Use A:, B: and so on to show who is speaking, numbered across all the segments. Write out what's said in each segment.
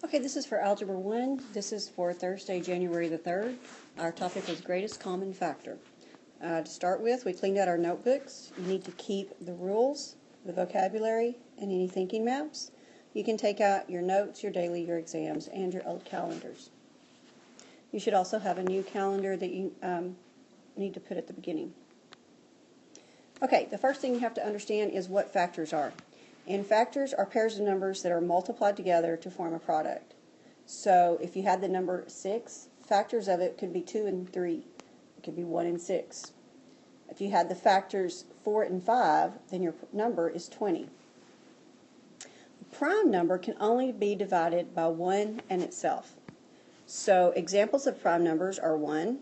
A: Okay, this is for Algebra 1. This is for Thursday, January the 3rd. Our topic was greatest common factor. To start with, we cleaned out our notebooks. You need to keep the rules, the vocabulary, and any thinking maps. You can take out your notes, your daily, your exams, and your old calendars. You should also have a new calendar that you need to put at the beginning. Okay, the first thing you have to understand is what factors are. And factors are pairs of numbers that are multiplied together to form a product. So if you had the number 6, factors of it could be 2 and 3. It could be 1 and 6. If you had the factors 4 and 5, then your number is 20. A prime number can only be divided by 1 and itself. So examples of prime numbers are 1,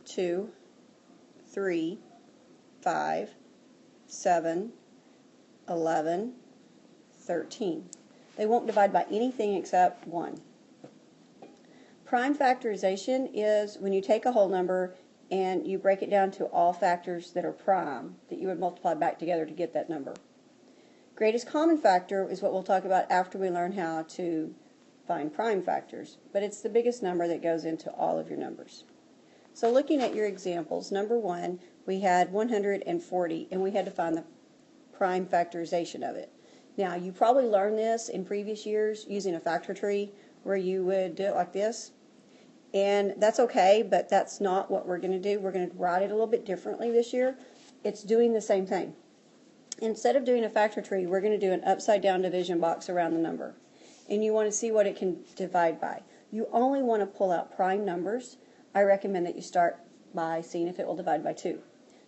A: 2, 3, 5, 7, 11, 13. They won't divide by anything except 1. Prime factorization is when you take a whole number and you break it down to all factors that are prime that you would multiply back together to get that number. Greatest common factor is what we'll talk about after we learn how to find prime factors, but it's the biggest number that goes into all of your numbers. So looking at your examples, number 1, we had 140 and we had to find the prime factorization of it. Now, you probably learned this in previous years using a factor tree where you would do it like this. And that's okay, but that's not what we're going to do. We're going to write it a little bit differently this year. It's doing the same thing. Instead of doing a factor tree, we're going to do an upside down division box around the number. And you want to see what it can divide by. You only want to pull out prime numbers. I recommend that you start by seeing if it will divide by 2.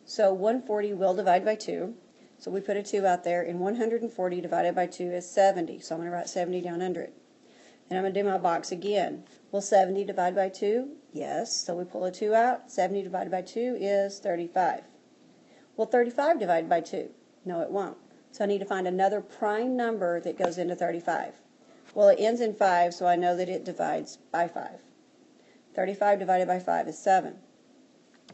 A: So 140 will divide by 2. So we put a 2 out there, and 140 divided by 2 is 70. So I'm going to write 70 down under it. And I'm going to do my box again. Will 70 divide by 2? Yes. So we pull a 2 out. 70 divided by 2 is 35. Will 35 divide by 2? No, it won't. So I need to find another prime number that goes into 35. Well, it ends in 5, so I know that it divides by 5. 35 divided by 5 is 7.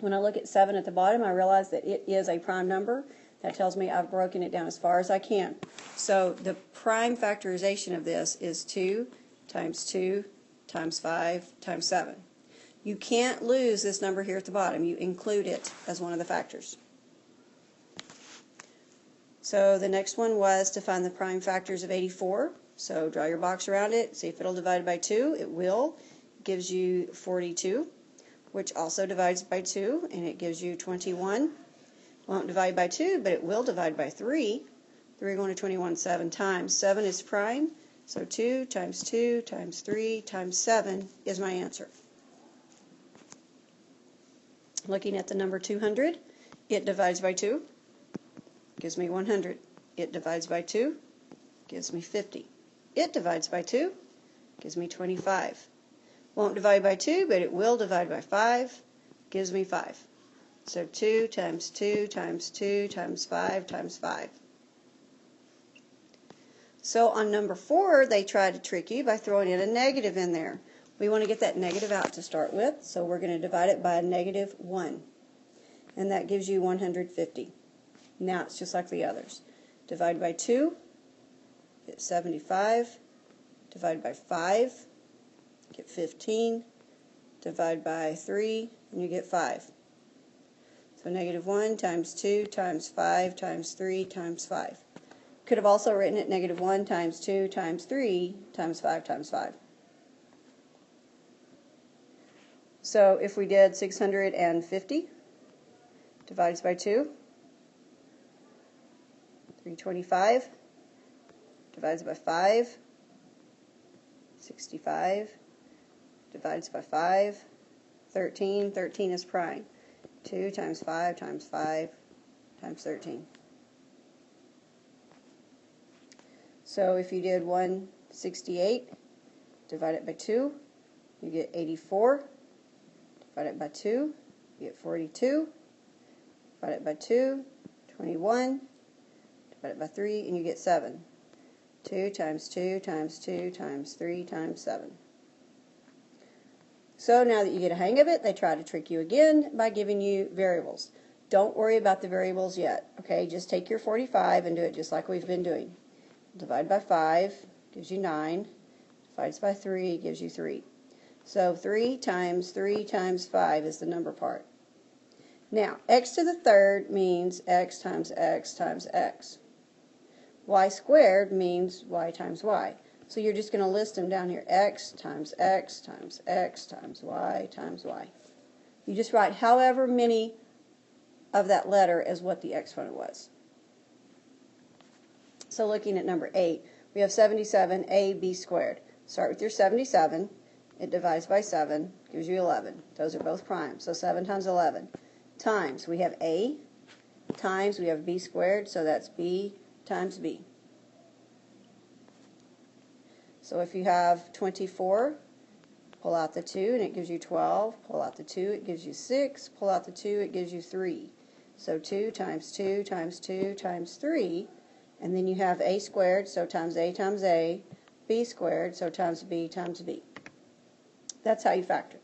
A: When I look at 7 at the bottom, I realize that it is a prime number. That tells me I've broken it down as far as I can. So the prime factorization of this is 2 times 2 times 5 times 7. You can't lose this number here at the bottom. You include it as one of the factors. So the next one was to find the prime factors of 84. So draw your box around it, see if it'll divide by 2. It will. It gives you 42, which also divides by 2, and it gives you 21. Won't divide by 2, but it will divide by 3. 3 going to 21 7 times. 7 is prime, so 2 times 2 times 3 times 7 is my answer. Looking at the number 200, it divides by 2, gives me 100. It divides by 2, gives me 50. It divides by 2, gives me 25. Won't divide by 2, but it will divide by 5, gives me 5. So 2 times 2 times 2 times 5 times 5. So on number 4, they try to trick you by throwing in a negative in there. We want to get that negative out to start with, so we're going to divide it by a negative 1. And that gives you 150. Now it's just like the others. Divide by 2, get 75. Divide by 5, get 15. Divide by 3, and you get 5. So negative 1 times 2 times 5 times 3 times 5. Could have also written it negative 1 times 2 times 3 times 5 times 5. So if we did 650 divides by 2, 325 divides by 5, 65 divides by 5, 13. 13 is prime. 2 times 5 times 5 times 13. So if you did 168, divide it by 2, you get 84. Divide it by 2, you get 42. Divide it by 2, 21. Divide it by 3, and you get 7. 2 times 2 times 2 times 3 times 7. So now that you get a hang of it, they try to trick you again by giving you variables. Don't worry about the variables yet, okay? Just take your 45 and do it just like we've been doing. Divide by 5 gives you 9. divides by 3, gives you 3. So 3 times 5 is the number part. Now, x to the third means x times x times x. Y squared means y times y. So you're just going to list them down here. X times x times x times y times y. You just write however many of that letter as what the exponent was. So looking at number 8, we have 77ab squared. Start with your 77. It divides by 7, gives you 11. Those are both prime. So 7 times 11. Times, we have a, times we have b squared, so that's b times b. So if you have 24, pull out the 2 and it gives you 12. Pull out the 2, it gives you 6. Pull out the 2, it gives you 3. So 2 times 2 times 2 times 3. And then you have a squared, so times a, b squared, so times b. That's how you factor.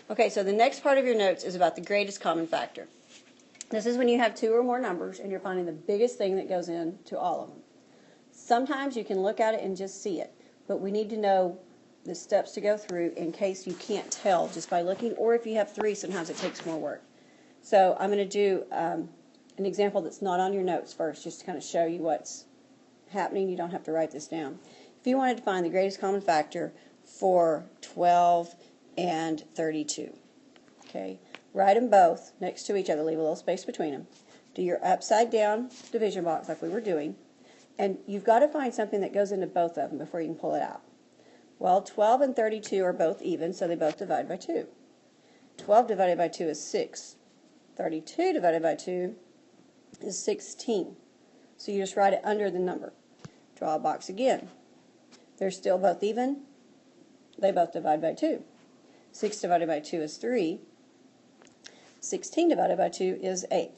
A: Okay, so the next part of your notes is about the greatest common factor. This is when you have 2 or more numbers and you're finding the biggest thing that goes into all of them. Sometimes you can look at it and just see it, but we need to know the steps to go through in case you can't tell just by looking, or if you have 3, sometimes it takes more work. So I'm going to do an example that's not on your notes first, just to kind of show you what's happening. You don't have to write this down. If you wanted to find the greatest common factor for 12 and 32, okay, write them both next to each other, leave a little space between them. Do your upside down division box like we were doing, and you've got to find something that goes into both of them before you can pull it out. Well, 12 and 32 are both even, so they both divide by 2. 12 divided by 2 is 6. 32 divided by 2 is 16. So you just write it under the number. Draw a box again. They're still both even. They both divide by 2. 6 divided by 2 is 3. 16 divided by 2 is 8.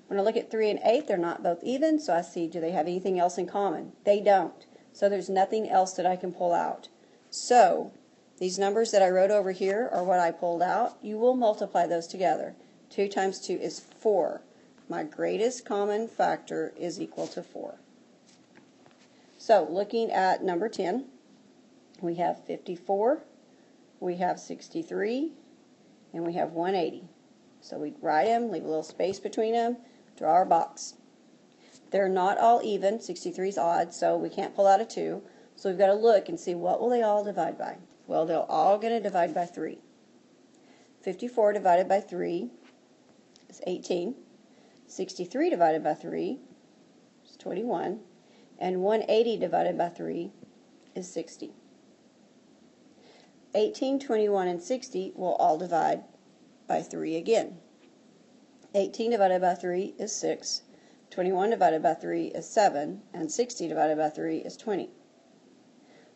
A: When I look at 3 and 8, they're not both even, so I see, do they have anything else in common? They don't. So there's nothing else that I can pull out. So these numbers that I wrote over here are what I pulled out. You will multiply those together. 2 times 2 is 4. My greatest common factor is equal to 4. So looking at number 10, we have 54, we have 63, and we have 180. So we write them, leave a little space between them, draw our box. They're not all even. 63 is odd, so we can't pull out a 2. So we've got to look and see what will they all divide by. Well, they're all going to divide by 3. 54 divided by 3 is 18. 63 divided by 3 is 21. And 180 divided by 3 is 60. 18, 21, and 60 will all divide by 3 again. 18 divided by 3 is 6. 21 divided by 3 is 7. And 60 divided by 3 is 20.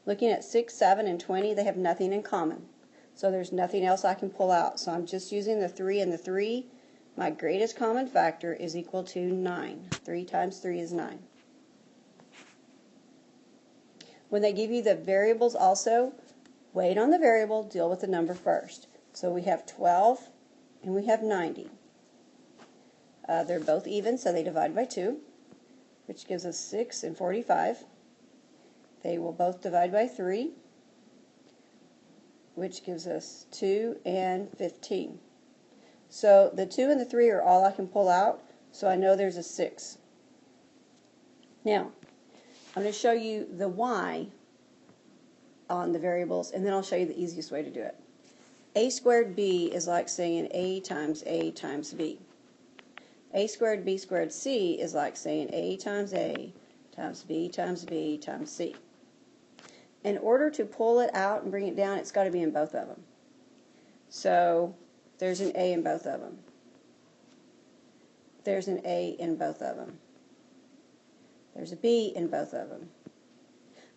A: Looking at 6, 7, and 20, they have nothing in common. So there's nothing else I can pull out. So I'm just using the 3 and the 3. My greatest common factor is equal to 9. 3 times 3 is 9. When they give you the variables also, wait on the variable, deal with the number first. So we have 12 and we have 90. They're both even, so they divide by 2, which gives us 6 and 45. They will both divide by 3, which gives us 2 and 15. So the 2 and the 3 are all I can pull out, so I know there's a 6. Now, I'm going to show you the y on the variables, and then I'll show you the easiest way to do it. A squared b is like saying a times b. A squared b squared c is like saying a times b times b times c. In order to pull it out and bring it down, it's got to be in both of them. So there's an a in both of them. There's an a in both of them. There's a b in both of them.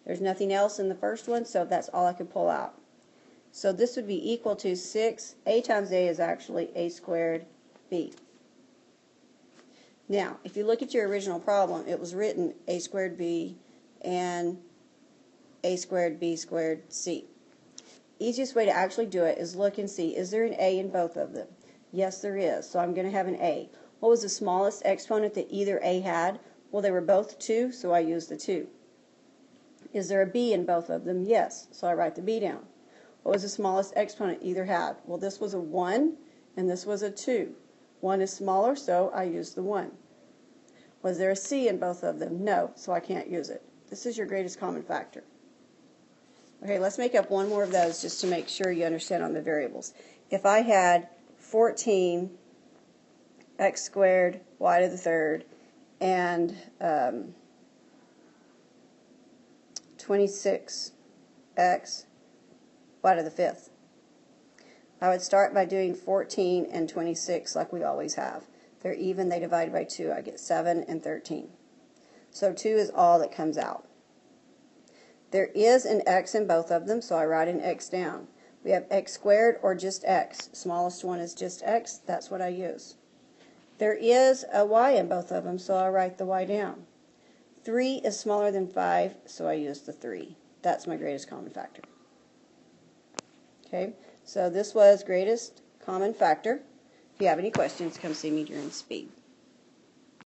A: There's nothing else in the first one, so that's all I could pull out. So this would be equal to 6. A times a is actually a squared b. Now, if you look at your original problem, it was written a squared b and a squared b squared c. Easiest way to actually do it is look and see, is there an a in both of them? Yes, there is, so I'm going to have an a. What was the smallest exponent that either a had? Well, they were both 2, so I used the 2. Is there a b in both of them? Yes. So I write the b down. What was the smallest exponent either had? Well, this was a 1 and this was a 2. 1 is smaller, so I use the 1. Was there a c in both of them? No, so I can't use it. This is your greatest common factor. Okay, let's make up one more of those just to make sure you understand on the variables. If I had 14 x squared y to the third and 26x y to the fifth, I would start by doing 14 and 26 like we always have. They're even, they divide by 2. I get 7 and 13. So 2 is all that comes out. There is an x in both of them, so I write an x down. We have x squared or just x. Smallest one is just x. That's what I use. There is a y in both of them, so I write the y down. 3 is smaller than 5, so I use the 3. That's my greatest common factor. Okay, so this was greatest common factor. If you have any questions, come see me during speed.